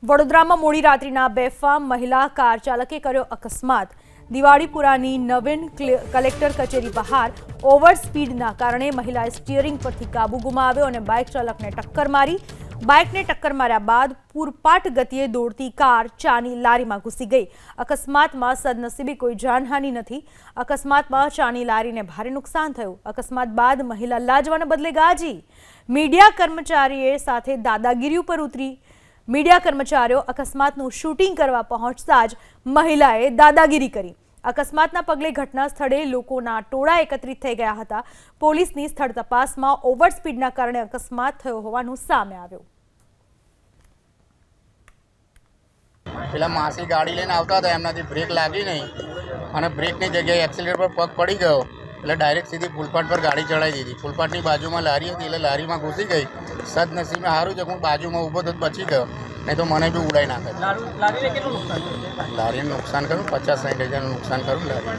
વડોદરામાં મોડી રાત્રિના બેફામ મહિલા કાર ચાલકે કર્યો અકસ્માત। દિવાળીપુરાની નવીન કલેક્ટર કચેરી બહાર ઓવર સ્પીડના કારણે મહિલાએ સ્ટીયરિંગ પરથી કાબુ ગુમાવ્યો અને બાઇક ચાલકને ટક્કર મારી। બાઇકને ટક્કર માર્યા બાદ પૂરપાટ ગતિએ દોડતી કાર ચાની લારીમાં ઘૂસી ગઈ। અકસ્માતમાં સદનસીબે કોઈ જાનહાનિ નથી। અકસ્માતમાં ચાની લારીને ભારે નુકસાન થયું। અકસ્માત બાદ મહિલા લાજવાને બદલે ગાજી। મીડિયા કર્મચારીએ સાથે દાદાગીરી ઉપર ઉતરી। મીડિયા કર્મચારીઓ અકસ્માતનું શૂટિંગ કરવા પહોંચતા જ મહિલાએ દાદાગીરી કરી। અકસ્માતના પગલે ઘટના સ્થળે લોકોના ટોળા એકત્રિત થઈ ગયા હતા। પોલીસની સ્થળ તપાસમાં ઓવર સ્પીડના કારણે અકસ્માત થયો હોવાનું સામે આવ્યું। પેલા માસી ગાડી લઈને આવતા હતા, એમનાથી બ્રેક લાગી નહીં અને બ્રેકની જગ્યાએ એક્સિલેટર પર પગ પડી ગયો એટલે ડાયરેક્ટ સીધી ફૂલપાટ પર ગાડી ચડાવી દીધી। ફૂલપાટની બાજુમાં લારી હતી એટલે લારીમાં ઘૂસી ગઈ। સદનસીબે સારું છે હું બાજુમાં ઊભો તો બચી ગયો, નહીં તો મને બી ઉડાઈ નાખે। લારીને નુકસાન કર્યું, 50-60 હજારનું નુકસાન કર્યું લારી।